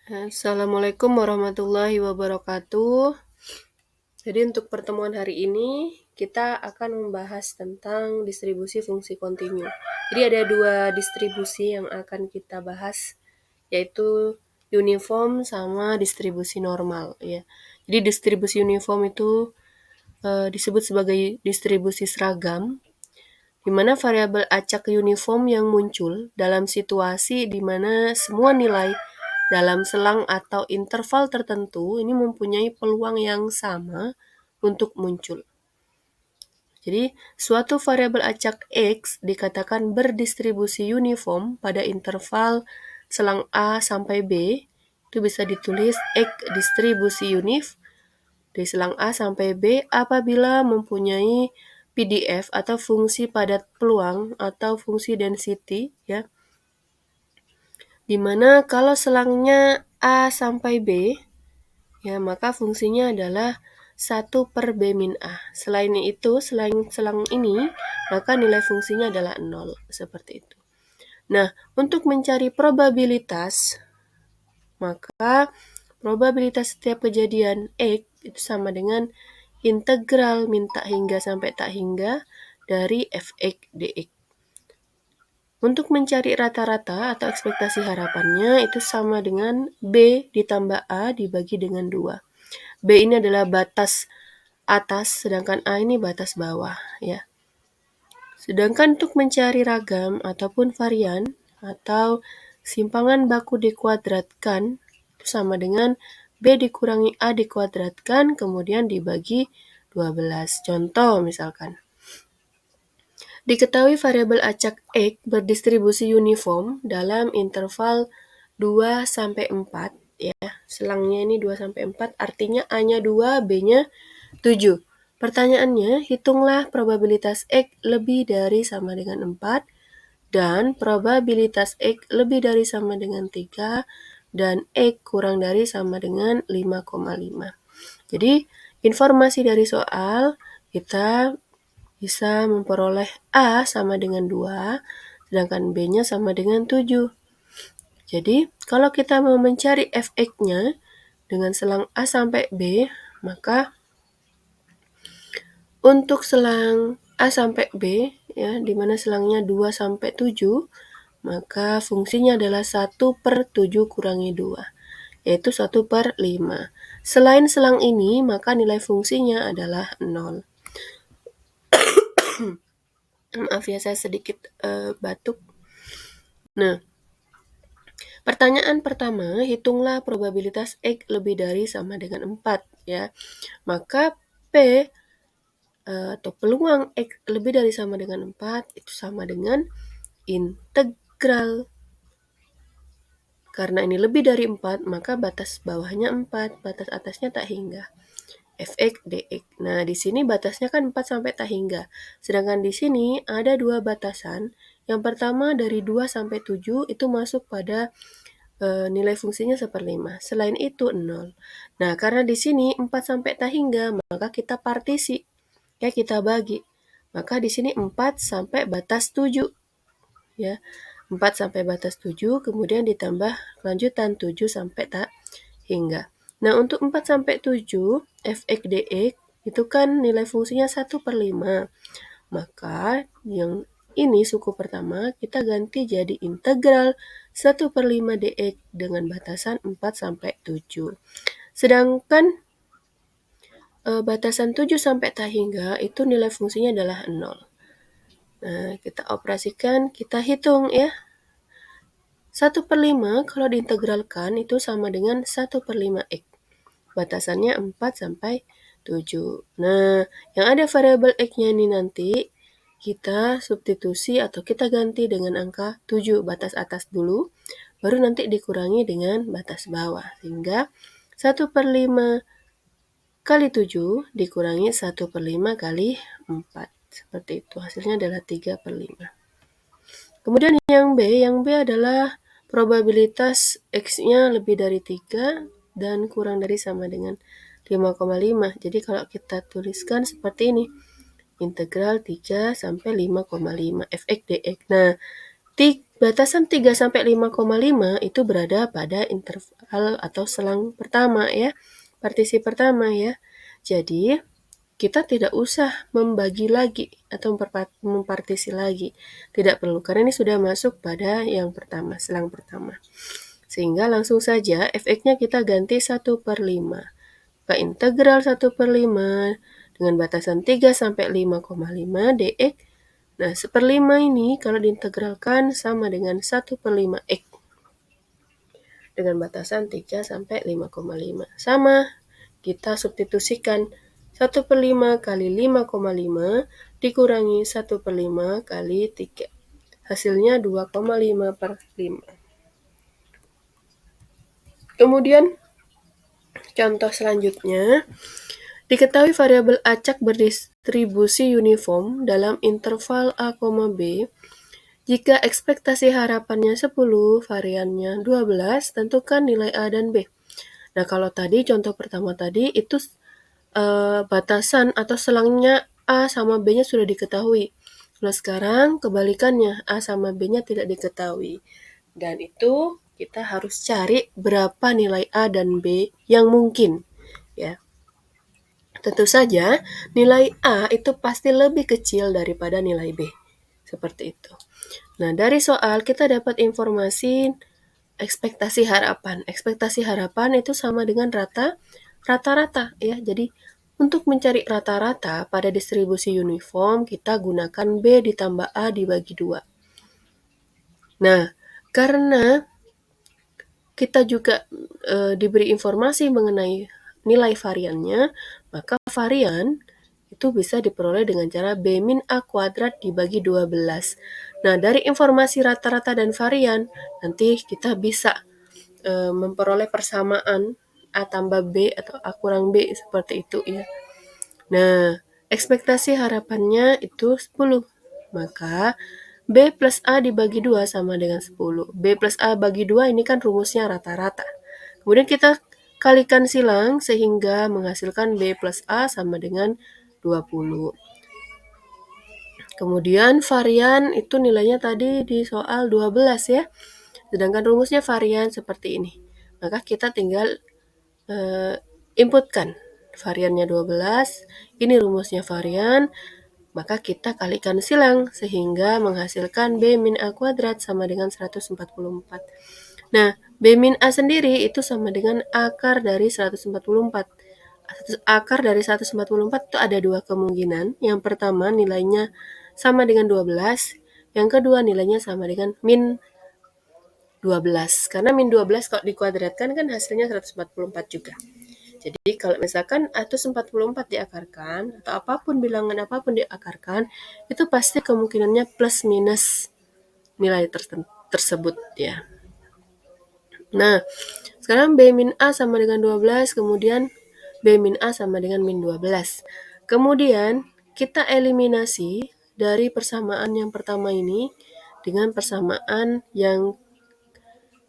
Assalamualaikum warahmatullahi wabarakatuh. Jadi untuk pertemuan hari ini kita akan membahas tentang distribusi fungsi kontinu. Jadi ada dua distribusi yang akan kita bahas, yaitu uniform sama distribusi normal ya. Jadi distribusi uniform itu disebut sebagai distribusi seragam, di mana variabel acak uniform yang muncul dalam situasi di mana semua nilai dalam selang atau interval tertentu ini mempunyai peluang yang sama untuk muncul. Jadi, suatu variabel acak X dikatakan berdistribusi uniform pada interval selang A sampai B. Itu bisa ditulis X distribusi unif di selang A sampai B apabila mempunyai PDF atau fungsi padat peluang atau fungsi density ya. Dimana kalau selangnya A sampai B, ya maka fungsinya adalah 1 per B min A. Selain itu, selain selang ini, maka nilai fungsinya adalah 0. Seperti itu. Nah, untuk mencari probabilitas, maka probabilitas setiap kejadian X itu sama dengan integral min tak hingga sampai tak hingga dari Fx dx. Untuk mencari rata-rata atau ekspektasi harapannya itu sama dengan B ditambah A dibagi dengan 2. B ini adalah batas atas, sedangkan A ini batas bawah. Ya. Sedangkan untuk mencari ragam ataupun varian atau simpangan baku dikuadratkan itu sama dengan B dikurangi A dikuadratkan kemudian dibagi 12. Contoh misalkan. Diketahui variabel acak X berdistribusi uniform dalam interval 2 sampai 4 ya. Selangnya ini 2 sampai 4 artinya A-nya 2, B-nya 7. Pertanyaannya, hitunglah probabilitas X lebih dari sama dengan 4 dan probabilitas X lebih dari sama dengan 3 dan X kurang dari sama dengan 5,5. Jadi, informasi dari soal kita bisa memperoleh A sama dengan 2, sedangkan B-nya sama dengan 7. Jadi, kalau kita mau mencari Fx-nya dengan selang A sampai B, maka untuk selang A sampai B, ya, di mana selangnya 2 sampai 7, maka fungsinya adalah 1 per 7 kurangi 2, yaitu 1 per 5. Selain selang ini, maka nilai fungsinya adalah 0. Maaf ya, saya sedikit batuk. Nah, pertanyaan pertama, hitunglah probabilitas X lebih dari sama dengan 4. Ya. Maka P atau peluang X lebih dari sama dengan 4 itu sama dengan integral. Karena ini lebih dari 4, maka batas bawahnya 4, batas atasnya tak hingga. Fx dx. Nah, di sini batasnya kan 4 sampai tak hingga. Sedangkan di sini ada dua batasan. Yang pertama dari 2 sampai 7 itu masuk pada nilai fungsinya 1/5. Selain itu 0. Nah, karena di sini 4 sampai tak hingga, maka kita partisi. Ya, kita bagi. Maka di sini 4 sampai batas 7. Ya. 4 sampai batas 7, kemudian ditambah lanjutan 7 sampai tak hingga. Nah, untuk 4 sampai 7, Fx dx itu kan nilai fungsinya 1/5. Maka yang ini suku pertama kita ganti jadi integral 1/5 dx dengan batasan 4 sampai 7. Sedangkan batasan 7 sampai tak hingga itu nilai fungsinya adalah 0. Nah, kita operasikan, kita hitung ya. 1/5 kalau diintegralkan itu sama dengan 1/5 X. Batasannya 4 sampai 7. Nah, yang ada variabel X-nya ini nanti kita substitusi atau kita ganti dengan angka 7 batas atas dulu, baru nanti dikurangi dengan batas bawah. Sehingga 1/5 kali 7 dikurangi 1/5 kali 4. Seperti itu, hasilnya adalah 3/5. Kemudian yang B adalah probabilitas X-nya lebih dari 3 dan kurang dari sama dengan 5,5. Jadi kalau kita tuliskan seperti ini, integral 3 sampai 5,5 Fx dx. Nah, batasan 3 sampai 5,5 itu berada pada soal atau selang pertama ya, partisi pertama ya. Jadi, kita tidak usah membagi lagi atau mempartisi lagi. Tidak perlu, karena ini sudah masuk pada yang pertama, selang pertama. Sehingga langsung saja fx-nya kita ganti 1/5. Maka integral 1/5 dengan batasan 3 sampai 5,5 dx. Nah, 1/5 ini kalau diintegralkan sama dengan 1/5 x dengan batasan 3 sampai 5,5. Sama, kita substitusikan 1/5 kali 5,5 dikurangi 1/5 kali 3. Hasilnya 2,5/5. Kemudian, contoh selanjutnya, diketahui variabel acak berdistribusi uniform dalam interval A, B. Jika ekspektasi harapannya 10, variannya 12, tentukan nilai A dan B. Nah, kalau tadi contoh pertama tadi itu batasan atau selangnya A sama B-nya sudah diketahui. Kalau sekarang kebalikannya, A sama B-nya tidak diketahui. Dan itu kita harus cari berapa nilai A dan B yang mungkin. Ya. Tentu saja nilai A itu pasti lebih kecil daripada nilai B. Seperti itu. Nah, dari soal kita dapat informasi ekspektasi harapan. Ekspektasi harapan itu sama dengan rata-rata ya. Jadi untuk mencari rata-rata pada distribusi uniform, kita gunakan B ditambah A dibagi 2. Nah, karena kita juga diberi informasi mengenai nilai variannya, maka varian itu bisa diperoleh dengan cara B min A kuadrat dibagi 12. Nah, dari informasi rata-rata dan varian, nanti kita bisa memperoleh persamaan A tambah B atau A kurang B seperti itu ya. Nah, ekspektasi harapannya itu 10. Maka B plus A dibagi 2 sama dengan 10. B plus A bagi 2 ini kan rumusnya rata-rata. Kemudian kita kalikan silang sehingga menghasilkan B plus A sama dengan 20. Kemudian varian itu nilainya tadi di soal 12 ya. Sedangkan rumusnya varian seperti ini. Maka kita tinggal inputkan variannya 12, ini rumusnya varian, maka kita kalikan silang sehingga menghasilkan B min A kuadrat sama dengan 144. Nah, B min A sendiri itu sama dengan akar dari 144. Akar dari 144 itu ada dua kemungkinan. Yang pertama nilainya sama dengan 12, yang kedua nilainya sama dengan min 12. Karena min 12 kalau dikuadratkan kan hasilnya 144 juga. Jadi kalau misalkan 144 diakarkan, atau apapun bilangan apapun diakarkan, itu pasti kemungkinannya plus minus nilai tersebut ya. Nah, sekarang B min A sama dengan 12, kemudian B min A sama dengan min 12. Kemudian kita eliminasi dari persamaan yang pertama ini dengan persamaan yang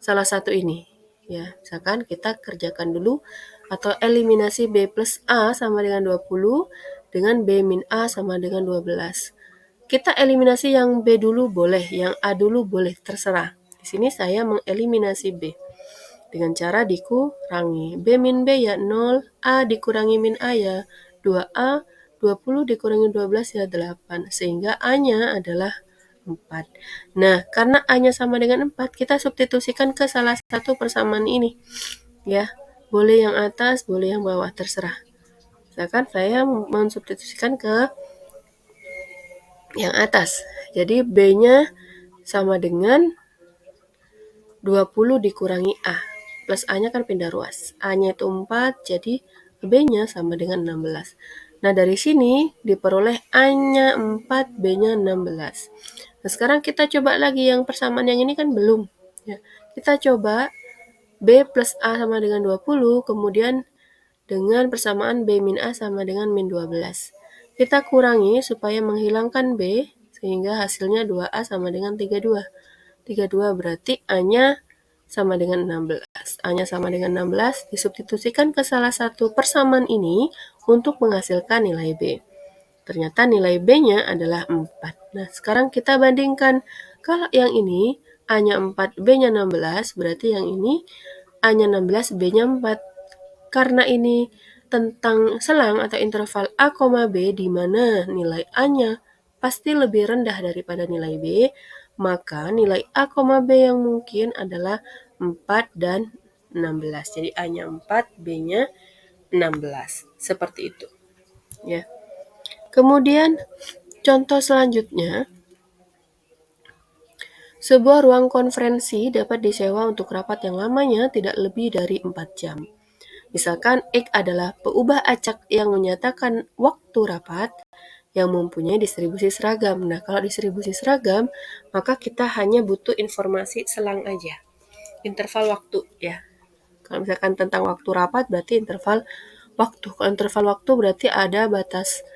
salah satu ini. Ya, misalkan kita kerjakan dulu atau eliminasi B plus A sama dengan 20 dengan B min A sama dengan 12. Kita eliminasi yang B dulu boleh, yang A dulu boleh, terserah. Di sini saya mengeliminasi B dengan cara dikurangi. B min B ya 0, A dikurangi min A ya 2A, 20 dikurangi 12 ya 8, sehingga A-nya adalah 4. Nah, karena A-nya sama dengan 4, kita substitusikan ke salah satu persamaan ini. Ya, boleh yang atas, boleh yang bawah, terserah. Misalkan saya mensubstitusikan ke yang atas. Jadi B-nya sama dengan 20 dikurangi A. Plus A-nya kan pindah ruas. A-nya itu 4, jadi B-nya sama dengan 16. Nah, dari sini diperoleh A-nya 4, B-nya 16. Nah, sekarang kita coba lagi yang persamaan yang ini kan belum. Ya, kita coba B plus A sama dengan 20, kemudian dengan persamaan B min A sama dengan min 12. Kita kurangi supaya menghilangkan B, sehingga hasilnya 2A sama dengan 32. 32 berarti A-nya sama dengan 16. A-nya sama dengan 16, disubstitusikan ke salah satu persamaan ini untuk menghasilkan nilai B. Ternyata nilai B-nya adalah 4. Nah, sekarang kita bandingkan. Kalau yang ini A-nya 4, B-nya 16, berarti yang ini A-nya 16, B-nya 4. Karena ini tentang selang atau interval A, B, di mana nilai A-nya pasti lebih rendah daripada nilai B, maka nilai A, B yang mungkin adalah 4 dan 16. Jadi A-nya 4, B-nya 16. Seperti itu. Ya. Kemudian contoh selanjutnya, sebuah ruang konferensi dapat disewa untuk rapat yang lamanya tidak lebih dari 4 jam. Misalkan X adalah peubah acak yang menyatakan waktu rapat yang mempunyai distribusi seragam. Nah, kalau distribusi seragam, maka kita hanya butuh informasi selang aja. Interval waktu ya. Kalau misalkan tentang waktu rapat berarti interval waktu. Kalau interval waktu berarti ada batas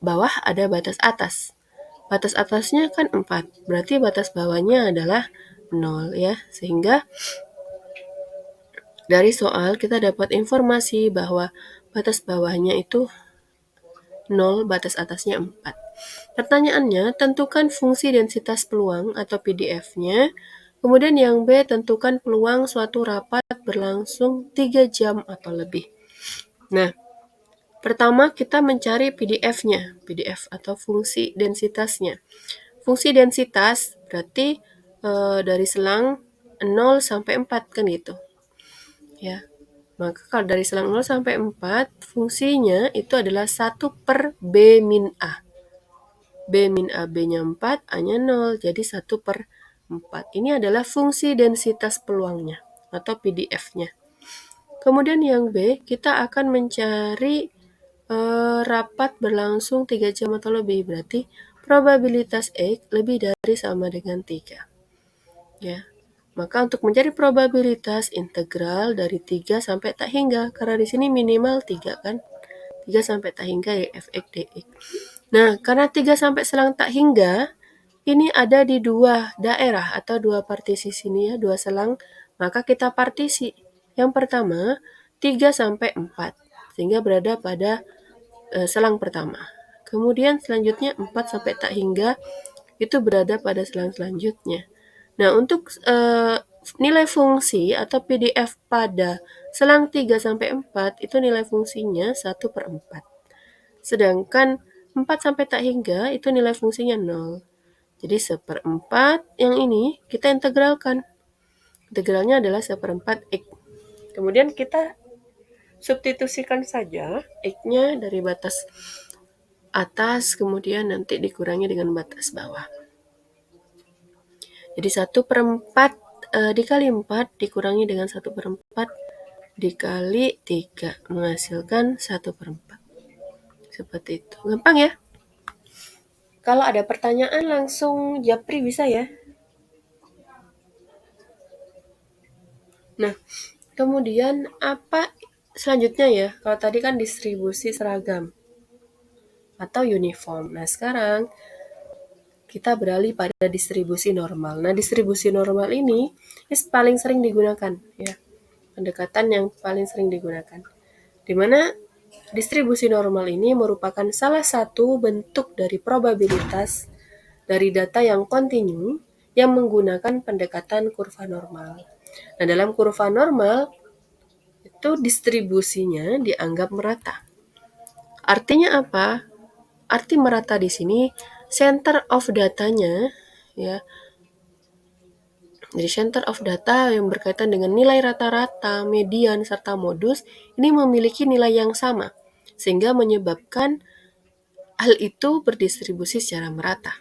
bawah, ada batas atas. Batas atasnya kan 4, berarti batas bawahnya adalah 0 ya. Sehingga dari soal kita dapat informasi bahwa batas bawahnya itu 0, batas atasnya 4. Pertanyaannya, tentukan fungsi densitas peluang atau PDF-nya. Kemudian yang B, tentukan peluang suatu rapat berlangsung 3 jam atau lebih. Nah, pertama kita mencari PDF-nya, PDF atau fungsi densitasnya. Fungsi densitas berarti dari selang 0 sampai 4 kan gitu. Ya. Maka kalau dari selang 0 sampai 4, fungsinya itu adalah 1 per B min A. B min A, B-nya 4, A-nya 0, jadi 1 per 4. Ini adalah fungsi densitas peluangnya atau PDF-nya. Kemudian yang B, kita akan mencari rapat berlangsung 3 jam atau lebih, berarti probabilitas X lebih dari sama dengan 3. Ya. Maka untuk mencari probabilitas integral dari 3 sampai tak hingga, karena di sini minimal 3 kan. 3 sampai tak hingga ya fx dx. Nah, karena 3 sampai selang tak hingga, ini ada di dua daerah atau dua partisi sini ya, dua selang, maka kita partisi. Yang pertama, 3 sampai 4, sehingga berada pada selang pertama. Kemudian selanjutnya 4 sampai tak hingga, itu berada pada selang selanjutnya. Nah, untuk nilai fungsi atau PDF pada selang 3 sampai 4, itu nilai fungsinya 1 per 4. Sedangkan 4 sampai tak hingga, itu nilai fungsinya 0. Jadi 1/4 yang ini kita integralkan. Integralnya adalah 1/4 X. Kemudian kita substitusikan saja X-nya dari batas atas, kemudian nanti dikurangi dengan batas bawah. Jadi 1/4 dikali 4 dikurangi dengan 1/4 dikali 3 menghasilkan 1/4. Seperti itu. Gampang ya? Kalau ada pertanyaan langsung japri bisa ya. Nah, kemudian apa selanjutnya ya? Kalau tadi kan distribusi seragam atau uniform. Nah, sekarang kita beralih pada distribusi normal. Nah, distribusi normal ini paling sering digunakan ya. Pendekatan yang paling sering digunakan. Di mana distribusi normal ini merupakan salah satu bentuk dari probabilitas dari data yang kontinu yang menggunakan pendekatan kurva normal. Nah, dalam kurva normal itu distribusinya dianggap merata. Artinya apa? Arti merata di sini center of datanya ya. Jadi center of data yang berkaitan dengan nilai rata-rata, median serta modus ini memiliki nilai yang sama sehingga menyebabkan hal itu berdistribusi secara merata.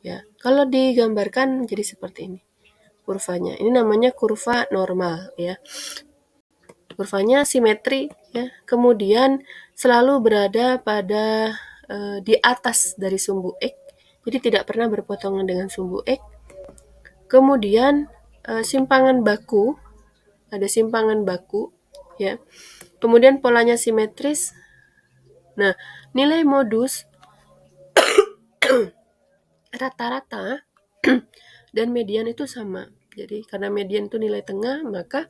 Ya, kalau digambarkan jadi seperti ini kurvanya. Ini namanya kurva normal ya. Kurvanya simetri ya. Kemudian selalu berada pada di atas dari sumbu X. Jadi tidak pernah berpotongan dengan sumbu X. Kemudian simpangan baku, ada simpangan baku ya. Kemudian polanya simetris. Nah, nilai modus rata-rata dan median itu sama. Jadi karena median itu nilai tengah, maka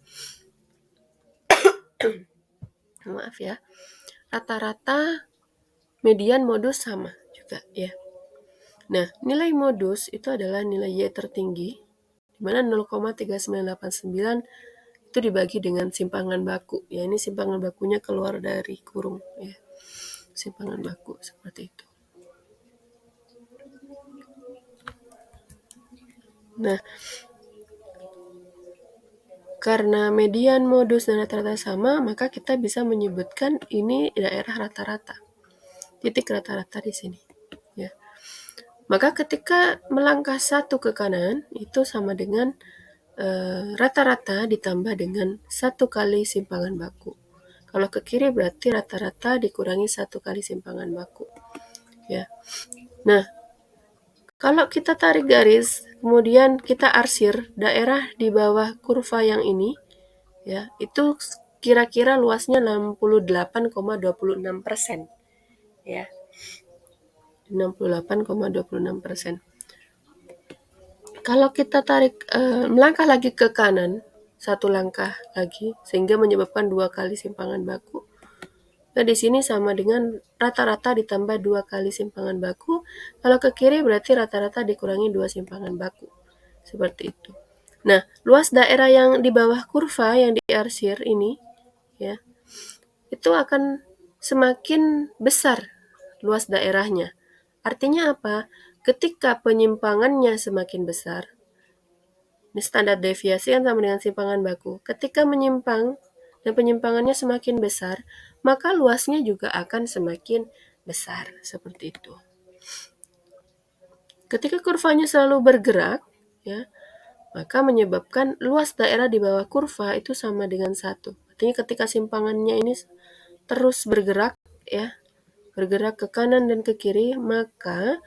maaf ya, rata-rata median modus sama juga ya. Nah, nilai modus itu adalah nilai Y tertinggi, dimana 0,3989 itu dibagi dengan simpangan baku. Ya, ini simpangan bakunya keluar dari kurung. Ya, simpangan baku seperti itu. Nah, karena median, modus, dan rata-rata sama, maka kita bisa menyebutkan ini daerah rata-rata. Titik rata-rata di sini. Ya. Maka ketika melangkah satu ke kanan, itu sama dengan rata-rata ditambah dengan 1 kali simpangan baku. Kalau ke kiri berarti rata-rata dikurangi 1 kali simpangan baku. Ya. Nah, kalau kita tarik garis, kemudian kita arsir daerah di bawah kurva yang ini, ya, itu kira-kira luasnya 68,26%. Ya. 68,26%. Kalau kita tarik melangkah lagi ke kanan, satu langkah lagi, sehingga menyebabkan 2 kali simpangan baku. Nah, di sini sama dengan rata-rata ditambah 2 kali simpangan baku. Kalau ke kiri berarti rata-rata dikurangi 2 simpangan baku. Seperti itu. Nah, luas daerah yang di bawah kurva yang diarsir ini, ya, itu akan semakin besar luas daerahnya. Artinya apa? Ketika penyimpangannya semakin besar, ini standar deviasi kan sama dengan simpangan baku. Ketika menyimpang dan penyimpangannya semakin besar, maka luasnya juga akan semakin besar, seperti itu. Ketika kurvanya selalu bergerak, ya, maka menyebabkan luas daerah di bawah kurva itu sama dengan 1. Artinya ketika simpangannya ini terus bergerak, ya, bergerak ke kanan dan ke kiri, maka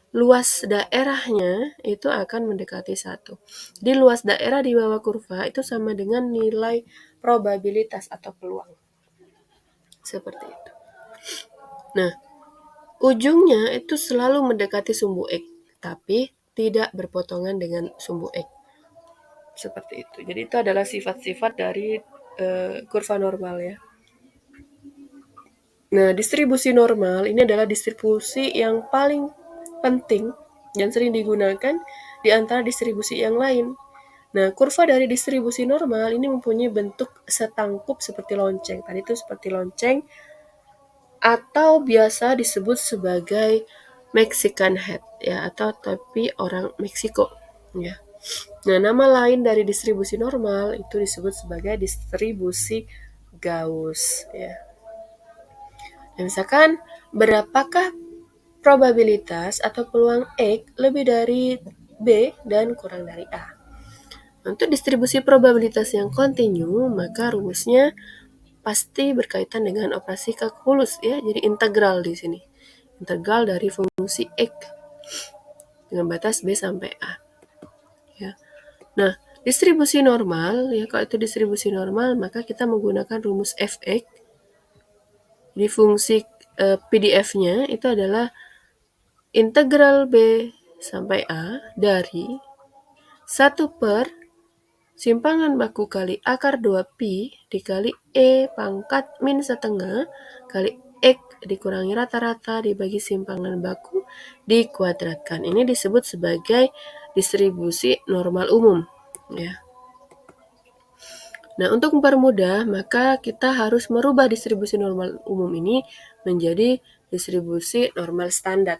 luas daerahnya itu akan mendekati 1. Di luas daerah di bawah kurva itu sama dengan nilai probabilitas atau peluang. Seperti itu. Nah, ujungnya itu selalu mendekati sumbu X, tapi tidak berpotongan dengan sumbu X. Seperti itu. Jadi itu adalah sifat-sifat dari kurva normal, ya. Nah, distribusi normal ini adalah distribusi yang paling penting dan sering digunakan di antara distribusi yang lain. Nah, kurva dari distribusi normal ini mempunyai bentuk setangkup seperti lonceng. Tadi itu seperti lonceng atau biasa disebut sebagai Mexican hat, ya, atau topi orang Meksiko, ya. Nah, nama lain dari distribusi normal itu disebut sebagai distribusi Gauss, ya. Nah, misalkan berapakah probabilitas atau peluang X lebih dari B dan kurang dari A. Untuk distribusi probabilitas yang kontinu, maka rumusnya pasti berkaitan dengan operasi kalkulus, ya. Jadi integral di sini. Integral dari fungsi X dengan batas B sampai A. Ya. Nah, distribusi normal, ya, kalau itu distribusi normal, maka kita menggunakan rumus Fx. Jadi fungsi PDF-nya itu adalah integral B sampai A dari 1 per simpangan baku kali akar 2pi dikali E pangkat min setengah kali X dikurangi rata-rata dibagi simpangan baku dikuadratkan. Ini disebut sebagai distribusi normal umum, ya. Nah, untuk mempermudah, maka kita harus merubah distribusi normal umum ini menjadi distribusi normal standar.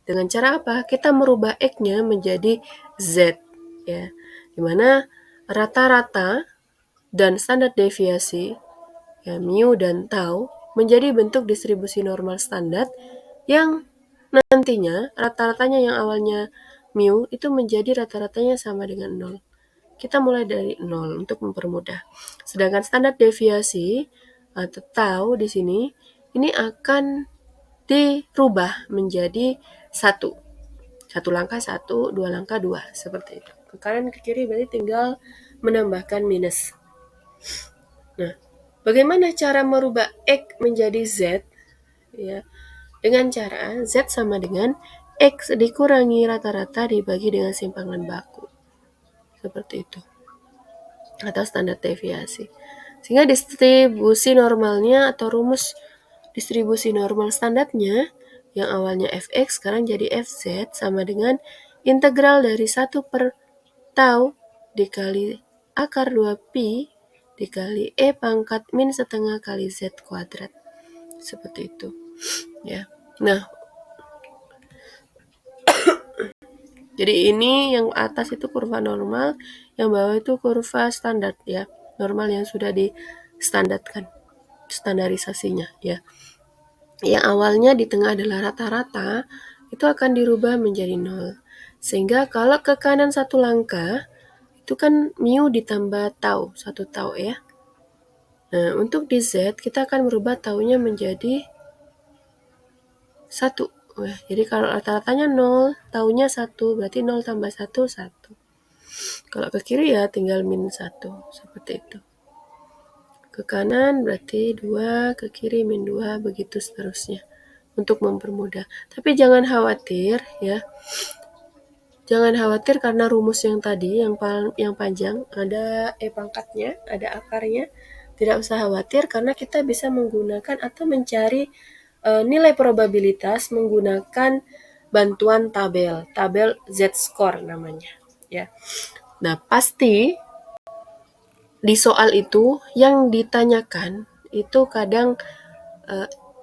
Dengan cara apa? Kita merubah X-nya menjadi Z, ya. Dimana rata-rata dan standar deviasi, ya, mu dan tau, menjadi bentuk distribusi normal standar yang nantinya rata-ratanya yang awalnya mu itu menjadi rata-ratanya sama dengan 0. Kita mulai dari 0 untuk mempermudah. Sedangkan standar deviasi atau tau di sini ini akan dirubah menjadi 1. 1 langkah 1, 2 langkah 2, seperti itu. Ke kanan ke kiri berarti tinggal menambahkan minus. Nah, bagaimana cara merubah X menjadi Z? Ya, dengan cara Z sama dengan X dikurangi rata-rata dibagi dengan simpangan baku. Seperti itu. Atau standar deviasi. Sehingga distribusi normalnya atau rumus distribusi normal standarnya yang awalnya Fx sekarang jadi Fz sama dengan integral dari 1 per tau dikali akar 2pi dikali E pangkat min setengah kali Z kuadrat. Seperti itu. Ya. Nah, jadi ini yang atas itu kurva normal, yang bawah itu kurva standar ya. Normal yang sudah distandarkan, standarisasinya ya. Yang awalnya di tengah adalah rata-rata, itu akan dirubah menjadi 0. Sehingga kalau ke kanan satu langkah, itu kan mu ditambah tau, 1 tau ya. Nah, untuk di Z, kita akan merubah taunya menjadi 1. Wah, jadi kalau rata-ratanya 0, taunya 1, berarti 0 tambah 1, 1. Kalau ke kiri ya tinggal min 1, seperti itu. Ke kanan berarti 2, ke kiri min 2, begitu seterusnya. Untuk mempermudah. Tapi jangan khawatir ya. Jangan khawatir karena rumus yang tadi, yang panjang, ada E pangkatnya, ada akarnya. Tidak usah khawatir karena kita bisa menggunakan atau mencari nilai probabilitas menggunakan bantuan tabel Z-score namanya ya. Nah, pasti di soal itu yang ditanyakan itu kadang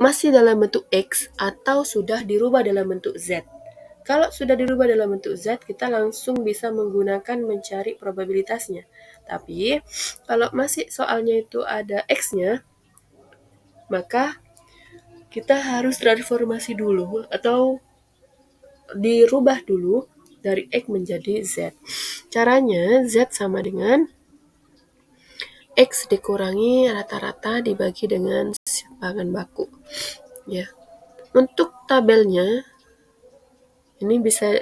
masih dalam bentuk X atau sudah dirubah dalam bentuk Z. Kalau sudah dirubah dalam bentuk Z, kita langsung bisa menggunakan mencari probabilitasnya. Tapi kalau masih soalnya itu ada X-nya, maka kita harus transformasi dulu atau dirubah dulu dari X menjadi Z. Caranya Z sama dengan X dikurangi rata-rata dibagi dengan simpangan baku. Ya. Untuk tabelnya, ini bisa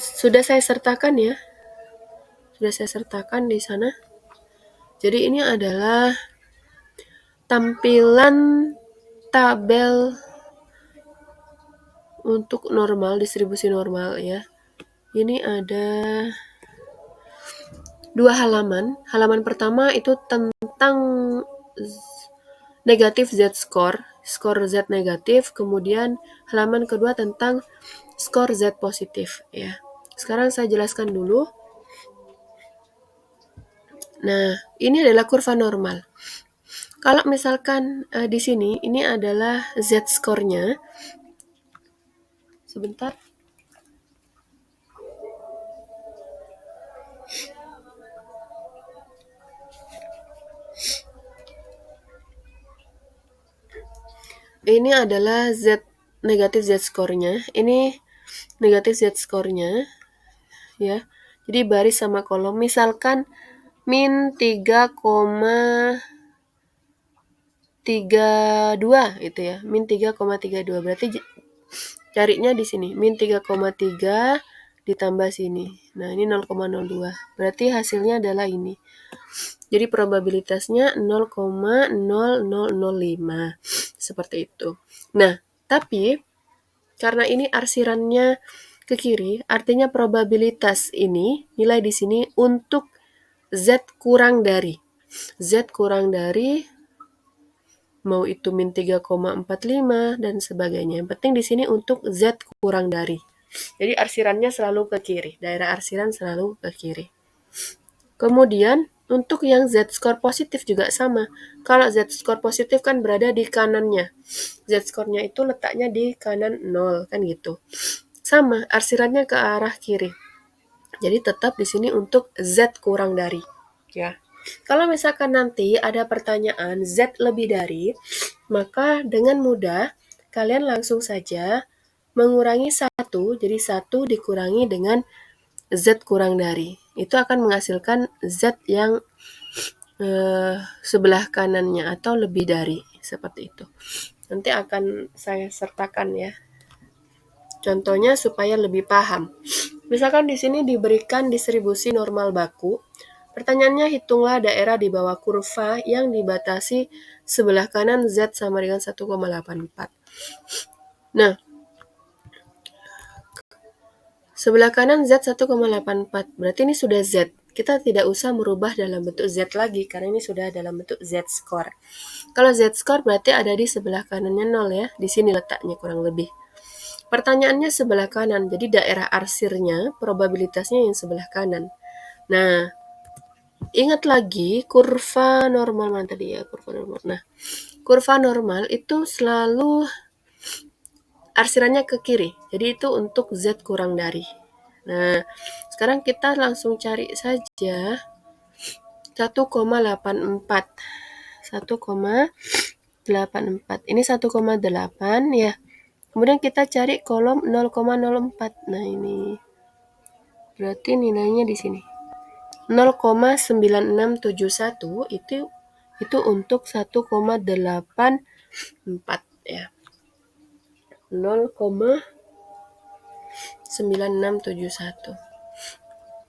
sudah saya sertakan ya. Sudah saya sertakan di sana. Jadi ini adalah tampilan tabel untuk normal, distribusi normal ya. Ini ada 2 halaman. Halaman pertama itu tentang negatif Z-score, skor Z negatif. Kemudian halaman kedua tentang skor Z positif ya. Sekarang saya jelaskan dulu. Nah, ini adalah kurva normal. Kalau misalkan di sini, ini adalah Z-score-nya. Sebentar. Ini adalah negatif Z-score-nya. Ini negatif Z-score-nya. Ya. Jadi baris sama kolom. Misalkan min 3,32 itu ya. Min 3,32. Berarti carinya di sini. Min 3,3 ditambah sini. Nah, ini 0,02. Berarti hasilnya adalah ini. Jadi probabilitasnya 0,0005. Seperti itu. Nah, tapi karena ini arsirannya ke kiri, artinya probabilitas ini nilai di sini untuk Z kurang dari. Z kurang dari mau itu min 3,45 dan sebagainya. Yang penting di sini untuk Z kurang dari. Jadi arsirannya selalu ke kiri. Daerah arsiran selalu ke kiri. Kemudian untuk yang Z-score positif juga sama. Kalau Z-score positif kan berada di kanannya. Z-score-nya itu letaknya di kanan 0 kan gitu. Sama, arsirannya ke arah kiri. Jadi tetap di sini untuk Z kurang dari, ya. Kalau misalkan nanti ada pertanyaan Z lebih dari, maka dengan mudah kalian langsung saja mengurangi 1, jadi 1 dikurangi dengan Z kurang dari. Itu akan menghasilkan Z yang sebelah kanannya atau lebih dari, seperti itu. Nanti akan saya sertakan ya. Contohnya supaya lebih paham. Misalkan di sini diberikan distribusi normal baku. Pertanyaannya, hitunglah daerah di bawah kurva yang dibatasi sebelah kanan Z sama dengan 1,84. Nah, sebelah kanan Z 1,84. Berarti ini sudah Z. Kita tidak usah merubah dalam bentuk Z lagi karena ini sudah dalam bentuk Z-score. Kalau Z-score berarti ada di sebelah kanannya 0 ya. Di sini letaknya kurang lebih. Pertanyaannya sebelah kanan, jadi daerah arsirnya, probabilitasnya yang sebelah kanan. Nah, ingat lagi kurva normal mana tadi ya, kurva normal. Nah, kurva normal itu selalu arsirannya ke kiri. Jadi itu untuk Z kurang dari. Nah, sekarang kita langsung cari saja 1,84. 1,84. Ini 1,8 ya. Kemudian kita cari kolom 0,04. Nah, ini. Berarti nilainya di sini. 0,9671 itu untuk 1,84 ya. 0,9671.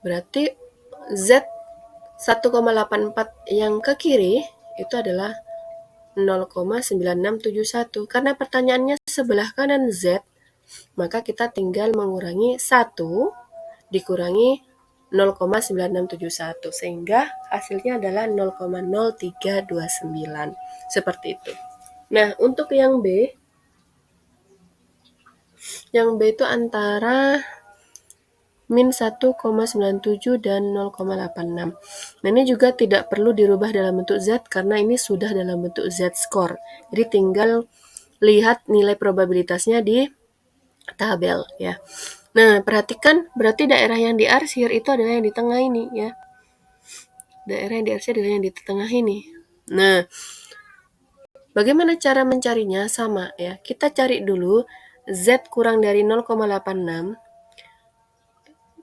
Berarti Z 1,84 yang ke kiri itu adalah 0,9671. Karena pertanyaannya sebelah kanan Z, maka kita tinggal mengurangi 1 dikurangi 0,9671 sehingga hasilnya adalah 0,0329. Seperti itu. Nah, untuk yang B itu antara min 1,97 dan 0,86. Nah, ini juga tidak perlu dirubah dalam bentuk Z karena ini sudah dalam bentuk Z-score. Jadi tinggal lihat nilai probabilitasnya di tabel ya. Nah, perhatikan berarti daerah yang diarsir itu adalah yang di tengah ini ya. Daerah yang diarsir adalah yang di tengah ini. Nah, bagaimana cara mencarinya? Sama ya. Kita cari dulu Z kurang dari 0,86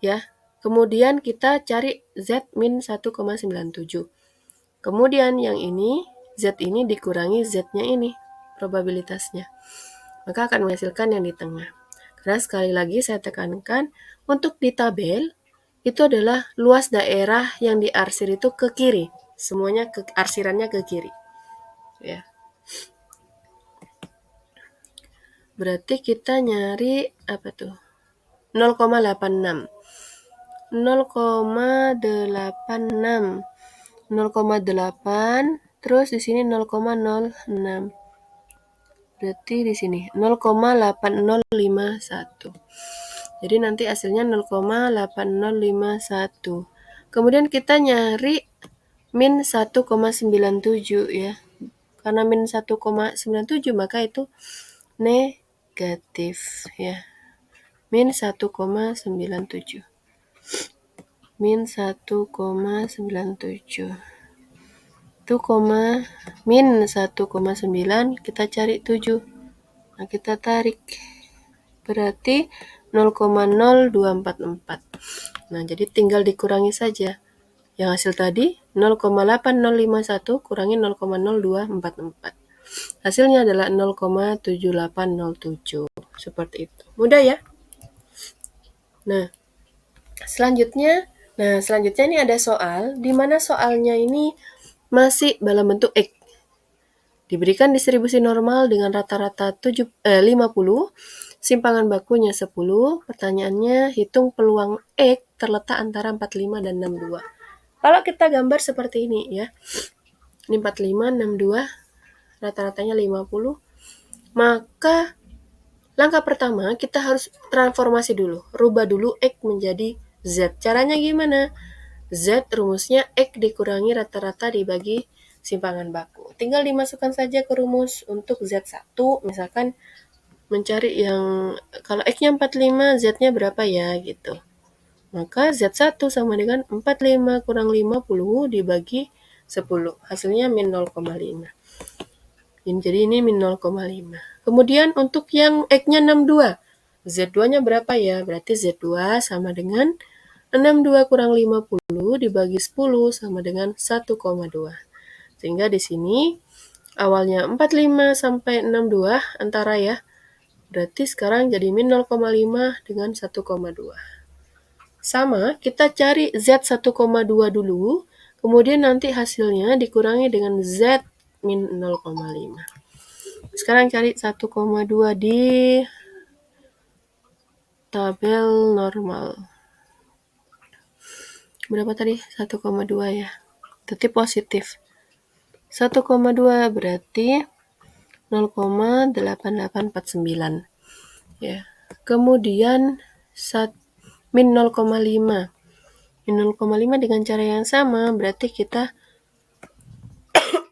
ya. Kemudian kita cari Z min 1,97. Kemudian yang ini, Z ini dikurangi Z-nya ini, probabilitasnya. Maka akan menghasilkan yang di tengah. Karena sekali lagi saya tekankan, untuk di tabel, itu adalah luas daerah yang diarsir itu ke kiri. Semuanya arsirannya ke kiri. Ya. Berarti kita nyari apa tuh? 0,86. 0,86. 0,8 terus di sini 0,06. Berarti di sini 0,8051. Jadi nanti hasilnya 0,8051. Kemudian kita nyari min 1,97 ya. Karena min 1,97 maka itu negatif ya. Min 1,97. Min 1,97. Itu min 1,9 kita cari 7. Nah, kita tarik. Berarti 0,0244. Nah, jadi tinggal dikurangi saja. Yang hasil tadi 0,8051 kurangi 0,0244. Hasilnya adalah 0,7807. Seperti itu. Mudah ya? Nah, selanjutnya ini ada soal di mana soalnya ini masih dalam bentuk X. Diberikan distribusi normal dengan rata-rata 50, simpangan bakunya 10. Pertanyaannya, hitung peluang X terletak antara 45 dan 62. Kalau kita gambar seperti ini ya. Ini 45, 62, rata-ratanya 50. Maka langkah pertama kita harus transformasi dulu. Rubah dulu X menjadi Z. Caranya gimana? Z rumusnya X dikurangi rata-rata dibagi simpangan baku. Tinggal dimasukkan saja ke rumus untuk Z1. Misalkan mencari yang kalau X-nya 45, Z-nya berapa ya gitu. Maka Z1 sama dengan 45 kurang 50 dibagi 10. Hasilnya min 0,5. Jadi ini min 0,5. Kemudian untuk yang X-nya 62. Z2-nya berapa ya? Berarti Z2 sama dengan 62 kurang 50 dibagi 10 sama dengan 1,2. Sehingga di sini awalnya 45 sampai 62 antara ya. Berarti sekarang jadi min 0,5 dengan 1,2. Sama, kita cari Z 1,2 dulu. Kemudian nanti hasilnya dikurangi dengan Z min 0,5. Sekarang cari 1,2 di tabel normal. Berapa tadi? 1,2 ya. Berarti positif. 1,2 berarti 0,8849 ya. Kemudian min 0,5 min 0,5 dengan cara yang sama, berarti kita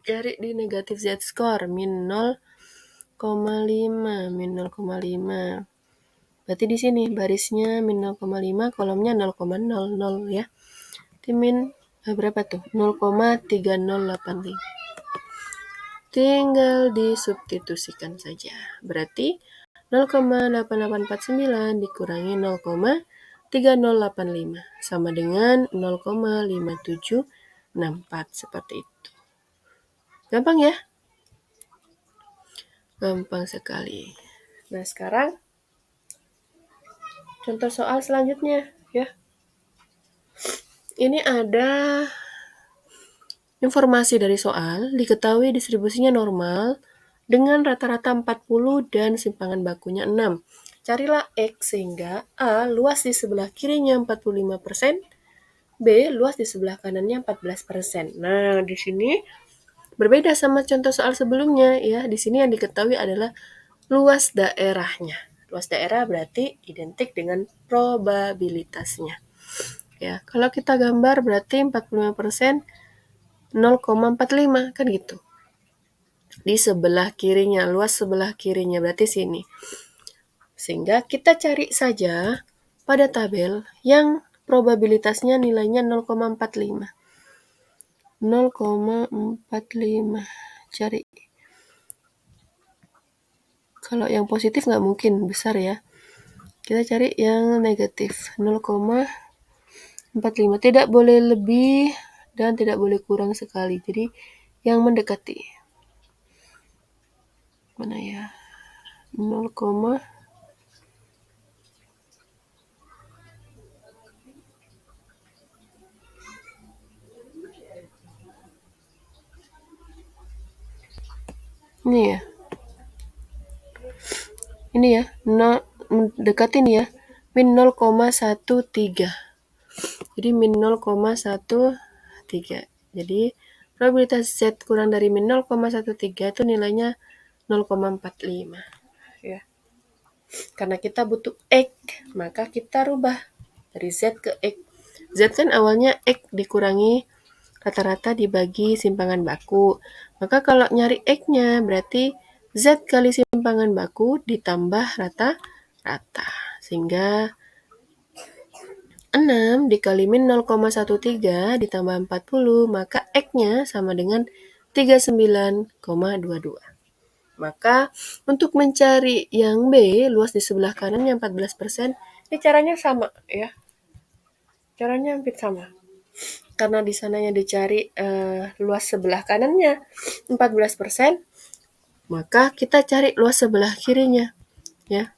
cari di negatif z-score, min 0,5, min 0,5. Berarti di sini barisnya min 0,5, kolomnya 0,00 ya. Itu min berapa tuh? 0,3085. Tinggal disubstitusikan saja. Berarti 0,8849 dikurangi 0,3085 sama dengan 0,5764 seperti itu. Gampang ya? Gampang sekali. Nah, sekarang contoh soal selanjutnya ya. Ini ada informasi dari soal, diketahui distribusinya normal dengan rata-rata 40 dan simpangan bakunya 6. Carilah X sehingga A luas di sebelah kirinya 45%, B luas di sebelah kanannya 14%. Nah, di sini berbeda sama contoh soal sebelumnya ya. Di sini yang diketahui adalah luas daerahnya. Luas daerah berarti identik dengan probabilitasnya. Ya, kalau kita gambar berarti 45% 0,45 kan gitu. Di sebelah kirinya, luas sebelah kirinya berarti sini. Sehingga kita cari saja pada tabel yang probabilitasnya nilainya 0,45. 0,45. Cari. Kalau yang positif nggak mungkin besar ya. Kita cari yang negatif. 0,45. Tidak boleh lebih dan tidak boleh kurang sekali. Jadi yang mendekati. Mana ya? 0, ini ya. Ini ya, mendekati nih ya. Min 0,13. Jadi min 0,13. Jadi probabilitas Z kurang dari min 0,13 itu nilainya 0,45 ya. Karena kita butuh X, maka kita rubah dari Z ke X. Z kan awalnya X dikurangi rata-rata dibagi simpangan baku. Maka kalau nyari X-nya berarti Z kali simpangan baku ditambah rata-rata. Sehingga 6 dikali min 0,13 ditambah 40, maka X-nya sama dengan 39,22. Maka untuk mencari yang B, luas di sebelah kanannya 14%, ini caranya sama ya. Caranya hampir sama. Karena di sananya dicari luas sebelah kanannya 14%, maka kita cari luas sebelah kirinya ya.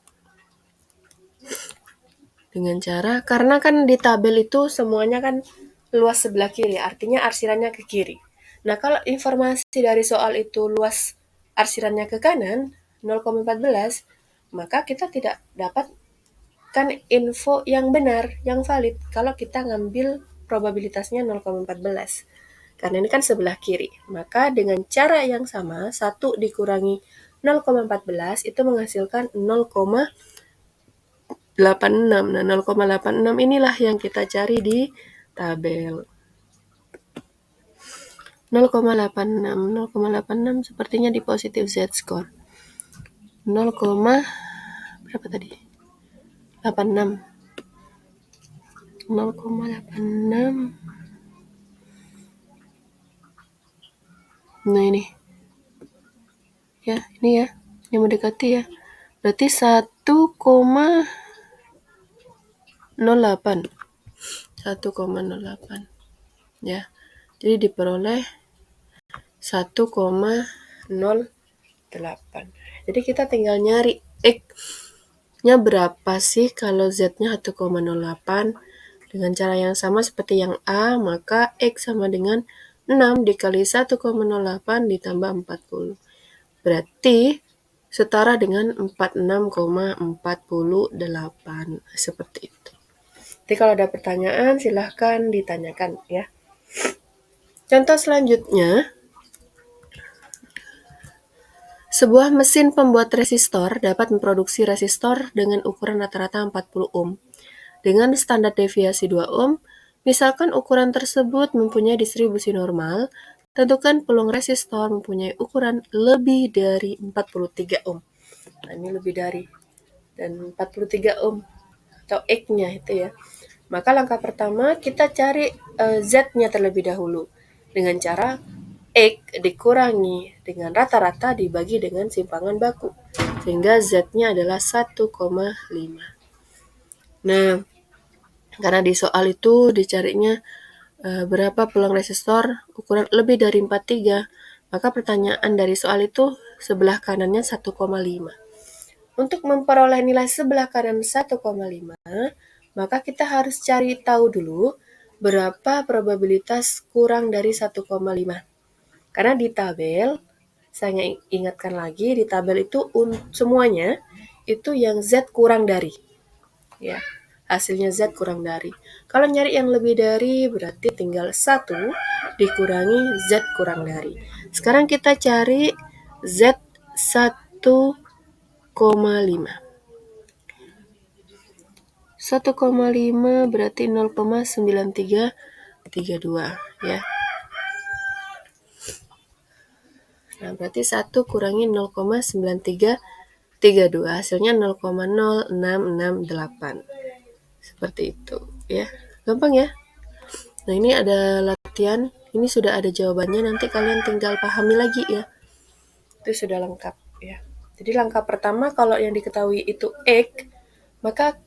Dengan cara, karena kan di tabel itu semuanya kan luas sebelah kiri, artinya arsirannya ke kiri. Nah, kalau informasi dari soal itu luas arsirannya ke kanan, 0,14, maka kita tidak dapat kan info yang benar, yang valid, kalau kita ngambil probabilitasnya 0,14. Karena ini kan sebelah kiri. Maka dengan cara yang sama, 1 dikurangi 0,14 itu menghasilkan 0,86. Nah, 0,86 inilah yang kita cari di tabel. 0,86. 0,86 sepertinya di positif z-score. 0, berapa tadi? 86. 0,86. Nah, ini. Ya, ini ya. Yang mendekati ya. Berarti 1,08. 1,08. Ya. Jadi diperoleh 1,08. Jadi kita tinggal nyari X-nya berapa sih kalau Z-nya 1,08. Dengan cara yang sama seperti yang A, maka X sama dengan 6 dikali 1,08 ditambah 40. Berarti setara dengan 46,48. Seperti itu. Jadi kalau ada pertanyaan silahkan ditanyakan ya. Contoh selanjutnya, sebuah mesin pembuat resistor dapat memproduksi resistor dengan ukuran rata-rata 40 ohm. Dengan standar deviasi 2 ohm, Misalkan ukuran tersebut mempunyai distribusi normal, tentukan peluang resistor mempunyai ukuran lebih dari 43 ohm. Nah, ini lebih dari dan 43 ohm atau X-nya itu ya. Maka langkah pertama kita cari Z-nya terlebih dahulu dengan cara X dikurangi dengan rata-rata dibagi dengan simpangan baku sehingga Z-nya adalah 1,5. Nah, karena di soal itu dicarinya berapa peluang resistor ukuran lebih dari 43, maka pertanyaan dari soal itu sebelah kanannya 1,5. Untuk memperoleh nilai sebelah kanan 1,5, maka kita harus cari tahu dulu berapa probabilitas kurang dari 1,5. Karena di tabel, saya ingatkan lagi, di tabel itu semuanya itu yang Z kurang dari. Ya, hasilnya Z kurang dari. Kalau nyari yang lebih dari, berarti tinggal 1 dikurangi Z kurang dari. Sekarang kita cari Z 1,5. 1,5 berarti 0,9332 ya. Nah, berarti 1 kurangi 0,9332 hasilnya 0,0668. Seperti itu ya. Gampang ya. Nah, ini ada latihan. Ini sudah ada jawabannya, nanti kalian tinggal pahami lagi ya. Itu sudah lengkap ya. Jadi langkah pertama kalau yang diketahui itu X, maka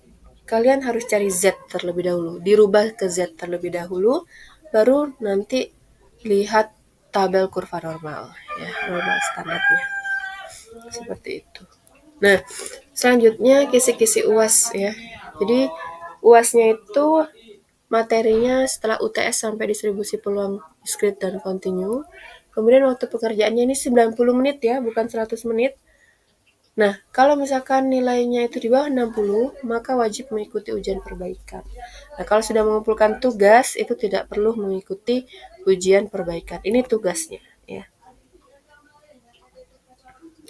kalian harus cari Z terlebih dahulu. Dirubah ke Z terlebih dahulu, baru nanti lihat tabel kurva normal ya, normal standarnya. Seperti itu. Nah, selanjutnya kisi-kisi UAS ya. Jadi UASnya itu materinya setelah UTS sampai distribusi peluang diskrit dan kontinu. Kemudian waktu pekerjaannya ini 90 menit ya, bukan 100 menit. Nah, kalau misalkan nilainya itu di bawah 60, maka wajib mengikuti ujian perbaikan. Nah, kalau sudah mengumpulkan tugas, itu tidak perlu mengikuti ujian perbaikan. Ini tugasnya ya.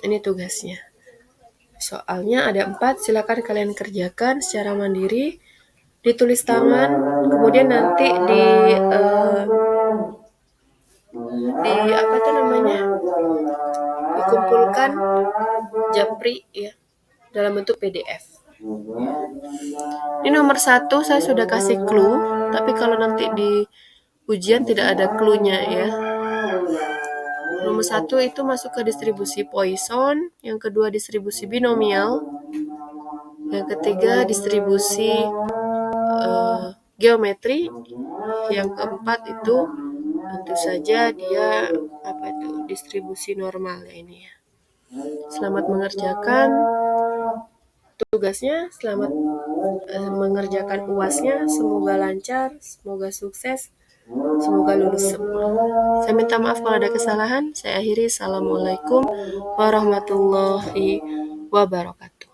Ini tugasnya. Soalnya ada 4, silakan kalian kerjakan secara mandiri, ditulis tangan, kemudian nanti apa tuh namanya, dikumpulkan japri ya dalam bentuk PDF. Ini nomor 1 saya sudah kasih clue, tapi kalau nanti di ujian tidak ada clue-nya ya. Nomor 1 itu masuk ke distribusi Poisson, yang kedua distribusi binomial, yang ketiga distribusi geometri, yang keempat itu tentu saja dia distribusi normal ya ini ya. Selamat mengerjakan tugasnya, selamat mengerjakan UASnya, semoga lancar, semoga sukses, semoga lulus semua. Saya minta maaf kalau ada kesalahan. Saya akhiri. Assalamualaikum warahmatullahi wabarakatuh.